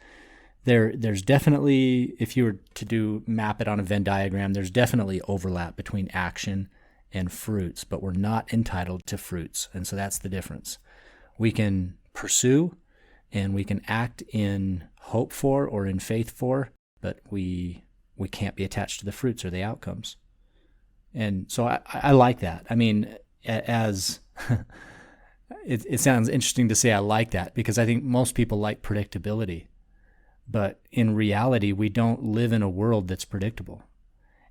There's definitely, if you were to map it on a Venn diagram, there's definitely overlap between action and fruits, but we're not entitled to fruits. And so that's the difference. We can pursue and we can act in hope for or in faith for, but we can't be attached to the fruits or the outcomes. And so I like that. I mean, as it sounds interesting to say I like that, because I think most people like predictability. But in reality, we don't live in a world that's predictable.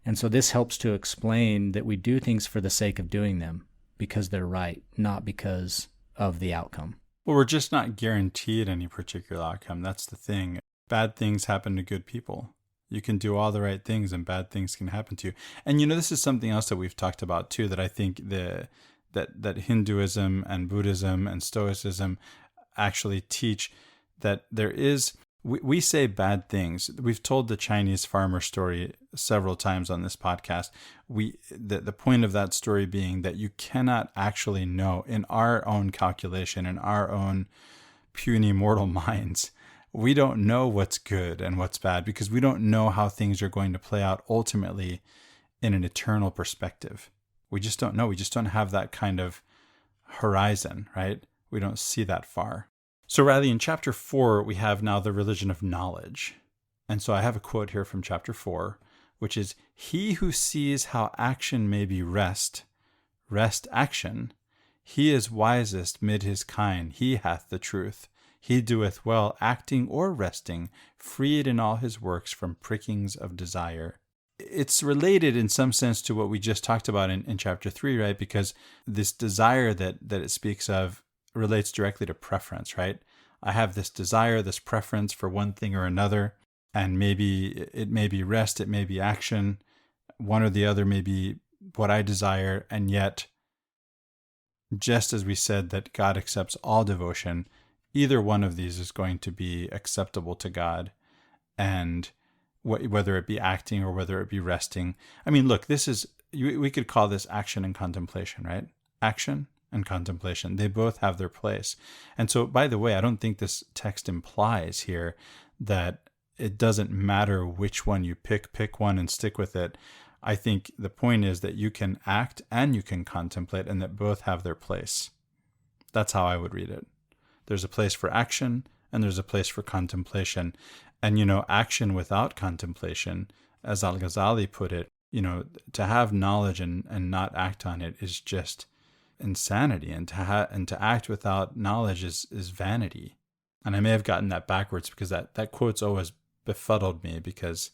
And so this helps to explain that we do things for the sake of doing them, because they're right, not because of the outcome. Well, we're just not guaranteed any particular outcome. That's the thing. Bad things happen to good people. You can do all the right things and bad things can happen to you. And this is something else that we've talked about too, that I think that Hinduism and Buddhism and Stoicism actually teach, that there is, we say bad things. We've told the Chinese farmer story several times on this podcast. The point of that story being that you cannot actually know, in our own calculation, in our own puny mortal minds, we don't know what's good and what's bad, because we don't know how things are going to play out ultimately in an eternal perspective. We just don't know. We just don't have that kind of horizon, right? We don't see that far. So Riley, in chapter 4, we have now the religion of knowledge. And so I have a quote here from chapter 4, which is, "He who sees how action may be rest action, he is wisest mid his kind, he hath the truth. He doeth well acting or resting, freed in all his works from prickings of desire." it's related in some sense to what we just talked about in chapter 3, right? Because this desire that it speaks of relates directly to preference, right? I have this desire, this preference for one thing or another, and maybe it may be rest, it may be action, one or the other may be what I desire, and yet, just as we said that God accepts all devotion, either one of these is going to be acceptable to God, and whether it be acting or whether it be resting. I mean, look, we could call this action and contemplation, right? Action and contemplation, they both have their place. And so, by the way, I don't think this text implies here that it doesn't matter which one you pick one and stick with it. I think the point is that you can act and you can contemplate, and that both have their place. That's how I would read it. There's a place for action and there's a place for contemplation. And, action without contemplation, as Al-Ghazali put it, to have knowledge and not act on it is just insanity. And to act without knowledge is vanity. And I may have gotten that backwards because that quote's always befuddled me, because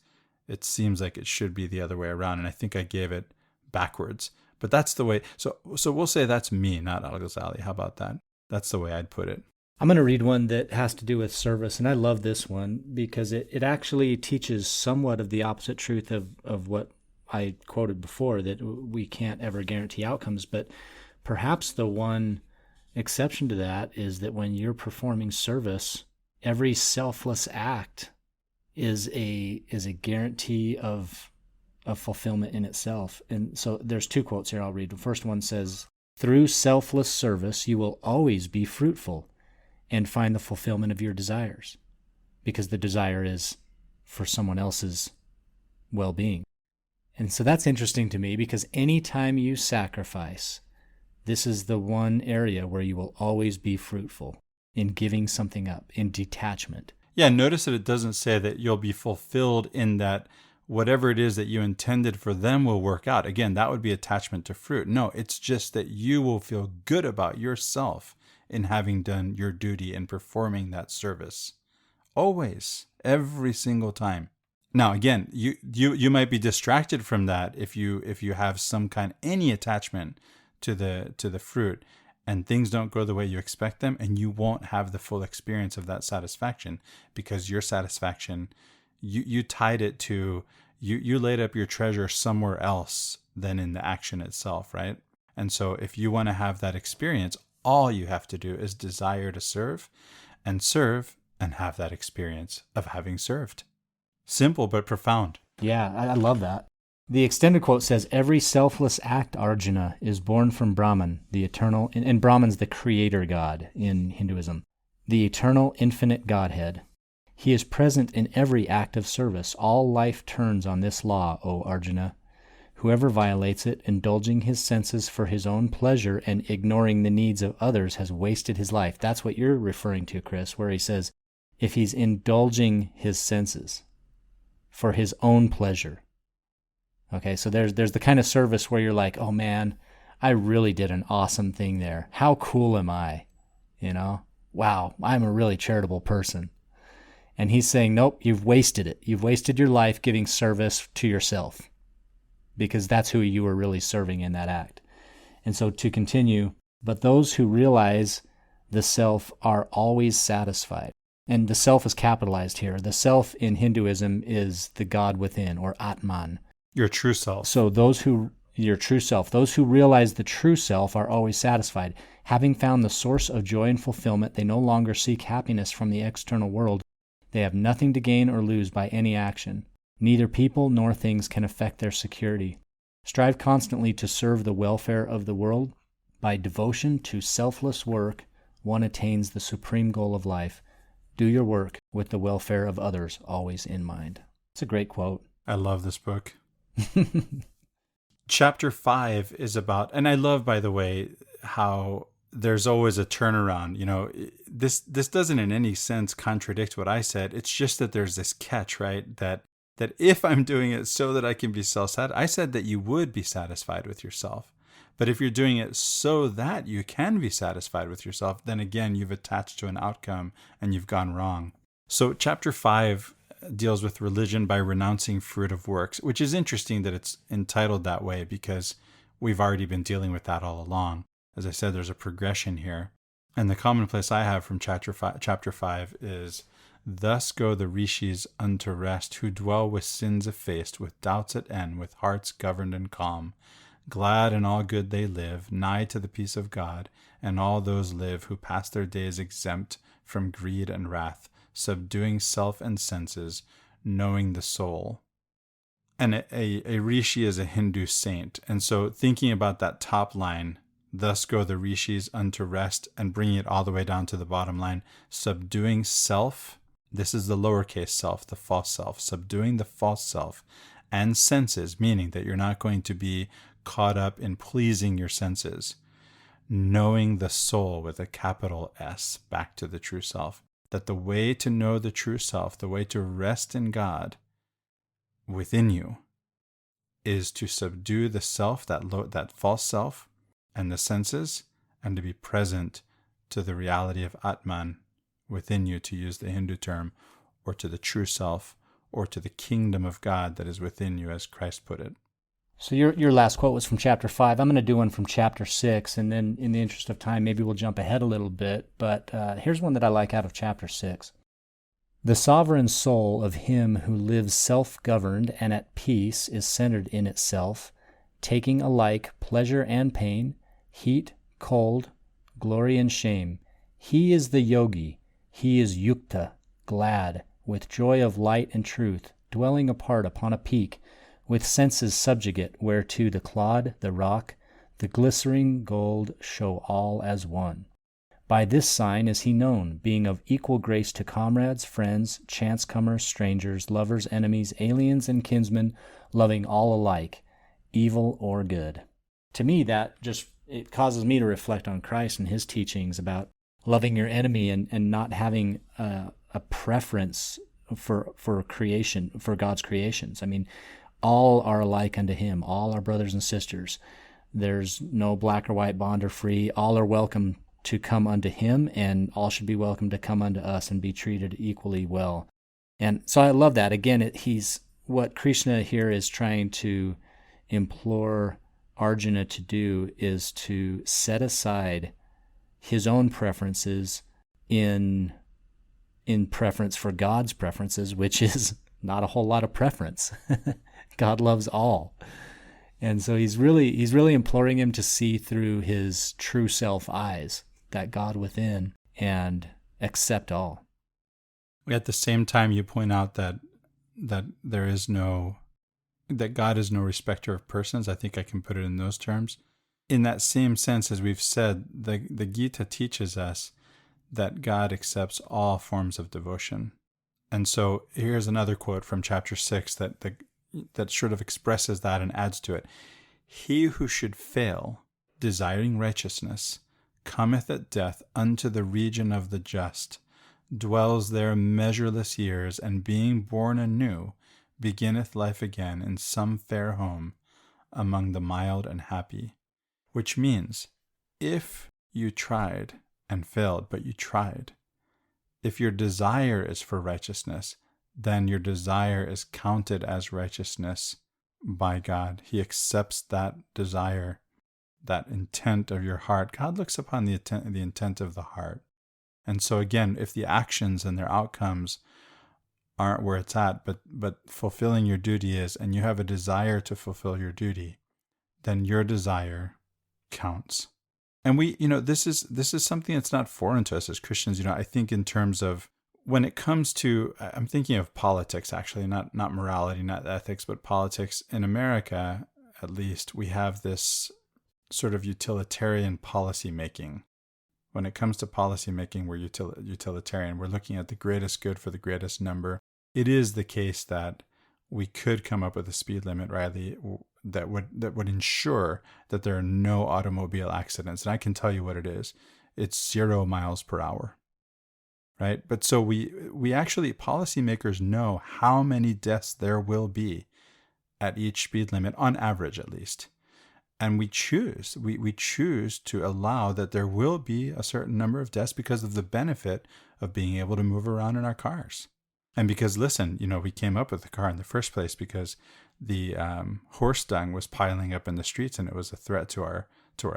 it seems like it should be the other way around. And I think I gave it backwards. But that's the way. So we'll say that's me, not Al-Ghazali. How about that? That's the way I'd put it. I'm going to read one that has to do with service, and I love this one because it actually teaches somewhat of the opposite truth of what I quoted before, that we can't ever guarantee outcomes. But perhaps the one exception to that is that when you're performing service, every selfless act is a guarantee of fulfillment in itself. And so there's two quotes here I'll read. The first one says, "Through selfless service, you will always be fruitful and find the fulfillment of your desires," because the desire is for someone else's well-being. And so that's interesting to me, because anytime you sacrifice, this is the one area where you will always be fruitful in giving something up, in detachment. Yeah, notice that it doesn't say that you'll be fulfilled in that whatever it is that you intended for them will work out. Again, that would be attachment to fruit. No, it's just that you will feel good about yourself in having done your duty and performing that service. Always, every single time. Now, again, you might be distracted from that if you have any attachment to the fruit, and things don't go the way you expect them, and you won't have the full experience of that satisfaction, because your satisfaction, you tied it to, you laid up your treasure somewhere else than in the action itself, right? And so if you want to have that experience, all you have to do is desire to serve and have that experience of having served. Simple but profound. Yeah, I love that. The extended quote says, "Every selfless act, Arjuna, is born from Brahman, the eternal," and Brahman's the creator god in Hinduism, "the eternal infinite Godhead. He is present in every act of service. All life turns on this law, O Arjuna. Whoever violates it, indulging his senses for his own pleasure and ignoring the needs of others, has wasted his life." That's what you're referring to, Chris, where he says, if he's indulging his senses for his own pleasure. Okay, so there's the kind of service where you're like, oh man, I really did an awesome thing there. How cool am I? Wow, I'm a really charitable person. And he's saying, nope, you've wasted it. You've wasted your life giving service to yourself, because that's who you were really serving in that act. And so to continue, "But those who realize the self are always satisfied." And the self is capitalized here. The self in Hinduism is the God within, or Atman. Your true self. So your true self, those who realize the true self are always satisfied. Having found the source of joy and fulfillment, they no longer seek happiness from the external world. They have nothing to gain or lose by any action. Neither people nor things can affect their security. Strive constantly to serve the welfare of the world. By devotion to selfless work, one attains the supreme goal of life. Do your work with the welfare of others always in mind. It's a great quote. I love this book. Chapter 5 is about, and I love, by the way, how there's always a turnaround. This doesn't in any sense contradict what I said. It's just that there's this catch, right? That if I'm doing it so that I can be self-satisfied, I said that you would be satisfied with yourself. But if you're doing it so that you can be satisfied with yourself, then again, you've attached to an outcome and you've gone wrong. So chapter 5 deals with religion by renouncing fruit of works, which is interesting that it's entitled that way because we've already been dealing with that all along. As I said, there's a progression here. And the commonplace I have from chapter 5 is, "Thus go the rishis unto rest, who dwell with sins effaced, with doubts at end, with hearts governed and calm. Glad in all good they live, nigh to the peace of God, and all those live who pass their days exempt from greed and wrath, subduing self and senses, knowing the soul." And a rishi is a Hindu saint. And so thinking about that top line, "Thus go the rishis unto rest," and bringing it all the way down to the bottom line, subduing self. This is the lowercase self, the false self, subduing the false self and senses, meaning that you're not going to be caught up in pleasing your senses. Knowing the soul with a capital S, back to the true self. That the way to know the true self, the way to rest in God within you, is to subdue the self, that false self, and the senses, and to be present to the reality of Atman within you, to use the Hindu term, or to the true self, or to the kingdom of God that is within you, as Christ put it. So your last quote was from chapter 5. I'm going to do one from chapter 6, and then in the interest of time, maybe we'll jump ahead a little bit. But here's one that I like out of chapter 6. "The sovereign soul of him who lives self-governed and at peace is centered in itself, taking alike pleasure and pain, heat, cold, glory and shame. He is the yogi. He is yukta, glad, with joy of light and truth, dwelling apart upon a peak, with senses subjugate, whereto the clod, the rock, the glistering gold show all as one. By this sign is he known, being of equal grace to comrades, friends, chance-comers, strangers, lovers, enemies, aliens, and kinsmen, loving all alike, evil or good." To me, it causes me to reflect on Christ and his teachings about loving your enemy and not having a preference for creation, for God's creations. I mean, all are alike unto him. All are brothers and sisters. There's no black or white, bond or free. All are welcome to come unto him, and all should be welcome to come unto us and be treated equally well. And so I love that. Again, what Krishna here is trying to implore Arjuna to do is to set aside his own preferences in preference for God's preferences, which is not a whole lot of preference. God loves all. And so he's really imploring him to see through his true self eyes, that God within, and accept all. At the same time, you point out that God is no respecter of persons. I think I can put it in those terms. In that same sense, as we've said, the Gita teaches us that God accepts all forms of devotion. And so here's another quote from chapter 6 that sort of expresses that and adds to it. "He who should fail, desiring righteousness, cometh at death unto the region of the just, dwells there measureless years, and being born anew, beginneth life again in some fair home among the mild and happy." Which means, if you tried and failed, but you tried, if your desire is for righteousness, then your desire is counted as righteousness by God. He accepts that desire, that intent of your heart. God looks upon the intent of the heart. And so again, if the actions and their outcomes aren't where it's at, but fulfilling your duty is, and you have a desire to fulfill your duty, then your desire counts. And this is something that's not foreign to us as Christians. I think in terms of when it comes to, I'm thinking of politics, actually, not morality, not ethics, but politics. In America, at least, we have this sort of utilitarian policy making. When it comes to policy making, we're utilitarian. We're looking at the greatest good for the greatest number. It is the case that we could come up with a speed limit, Riley, that would ensure that there are no automobile accidents. And I can tell you what it is. It's 0 miles per hour, right? But so we actually, policymakers know how many deaths there will be at each speed limit, on average at least. And we choose to allow that there will be a certain number of deaths because of the benefit of being able to move around in our cars. And because, listen, we came up with the car in the first place because the horse dung was piling up in the streets, and it was a threat to our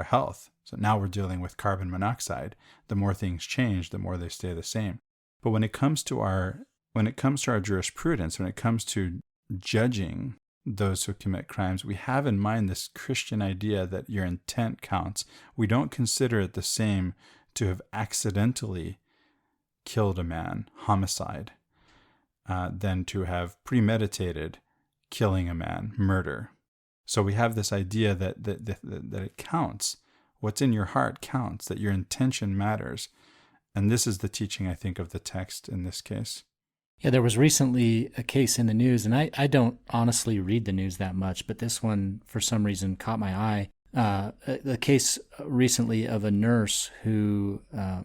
health. So now we're dealing with carbon monoxide. The more things change, the more they stay the same. But when it comes to our jurisprudence, when it comes to judging those who commit crimes, we have in mind this Christian idea that your intent counts. We don't consider it the same to have accidentally killed a man, homicide, than to have premeditated killing a man, murder. So we have this idea that it counts. What's in your heart counts, that your intention matters. And this is the teaching, I think, of the text in this case. Yeah, there was recently a case in the news, and I don't honestly read the news that much, but this one, for some reason, caught my eye. The case recently of a nurse who,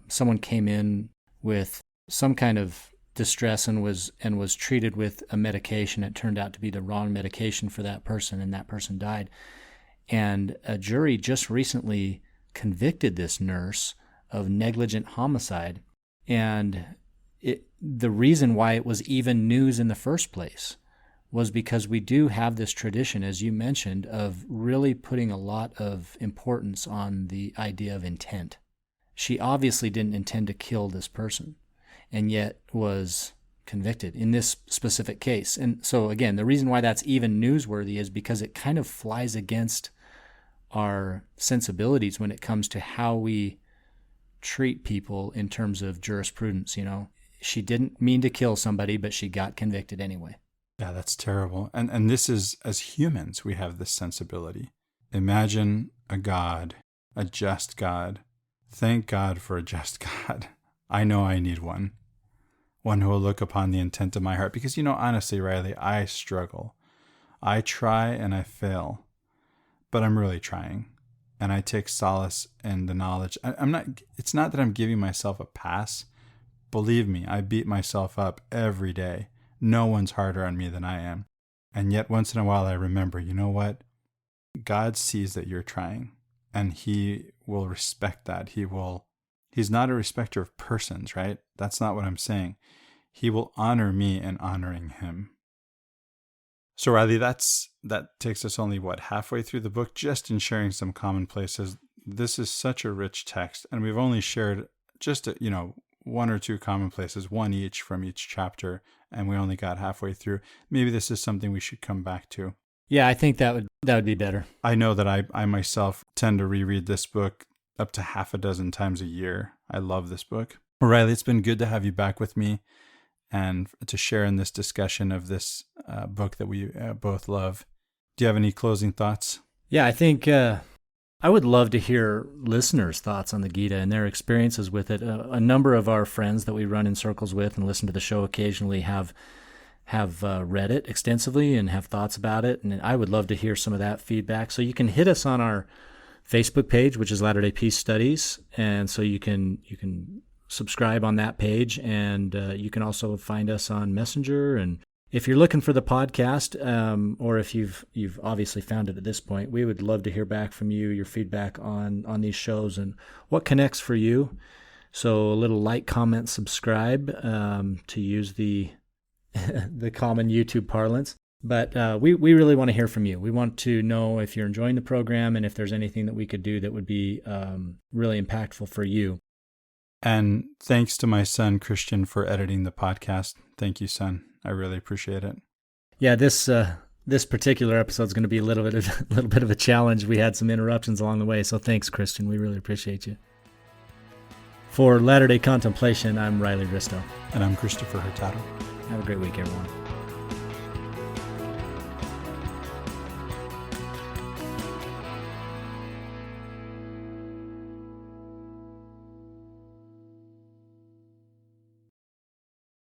someone came in with some kind of distress and was treated with a medication. It turned out to be the wrong medication for that person, and that person died. And a jury just recently convicted this nurse of negligent homicide. And the reason why it was even news in the first place was because we do have this tradition, as you mentioned, of really putting a lot of importance on the idea of intent. She obviously didn't intend to kill this person, and yet was convicted in this specific case. And so again, the reason why that's even newsworthy is because it kind of flies against our sensibilities when it comes to how we treat people in terms of jurisprudence. She didn't mean to kill somebody, but she got convicted anyway. Yeah, that's terrible. And this is, as humans, we have this sensibility. Imagine a God, a just God. Thank God for a just God. I know I need one who will look upon the intent of my heart. Because, honestly, Riley, I struggle. I try and I fail, but I'm really trying. And I take solace in the knowledge. It's not that I'm giving myself a pass. Believe me, I beat myself up every day. No one's harder on me than I am. And yet once in a while I remember, you know what? God sees that you're trying, and he will respect that. He's not a respecter of persons, right? That's not what I'm saying. He will honor me in honoring him. So Riley, that takes us only, halfway through the book, just in sharing some commonplaces. This is such a rich text, and we've only shared just, one or two commonplaces, one each from each chapter, and we only got halfway through. Maybe this is something we should come back to. Yeah, I think that would be better. I know that I myself tend to reread this book up to half a dozen times a year. I love this book. Well, Riley, it's been good to have you back with me and to share in this discussion of this book that we both love. Do you have any closing thoughts? Yeah, I think I would love to hear listeners' thoughts on the Gita and their experiences with it. A number of our friends that we run in circles with and listen to the show occasionally have read it extensively and have thoughts about it, and I would love to hear some of that feedback. So you can hit us on our Facebook page, which is Latter-day Peace Studies, and so you can subscribe on that page, and you can also find us on Messenger. And if you're looking for the podcast, or if you've obviously found it at this point, we would love to hear back from you, your feedback on these shows and what connects for you. So a little like, comment, subscribe, to use the the common YouTube parlance. But we really want to hear from you. We want to know if you're enjoying the program and if there's anything that we could do that would be really impactful for you. And thanks to my son, Christian, for editing the podcast. Thank you, son. I really appreciate it. Yeah, this particular episode is going to be a little bit of a challenge. We had some interruptions along the way, so thanks, Christian. We really appreciate you. For Latter-day Contemplation, I'm Riley Risto. And I'm Christopher Hurtado. Have a great week, everyone.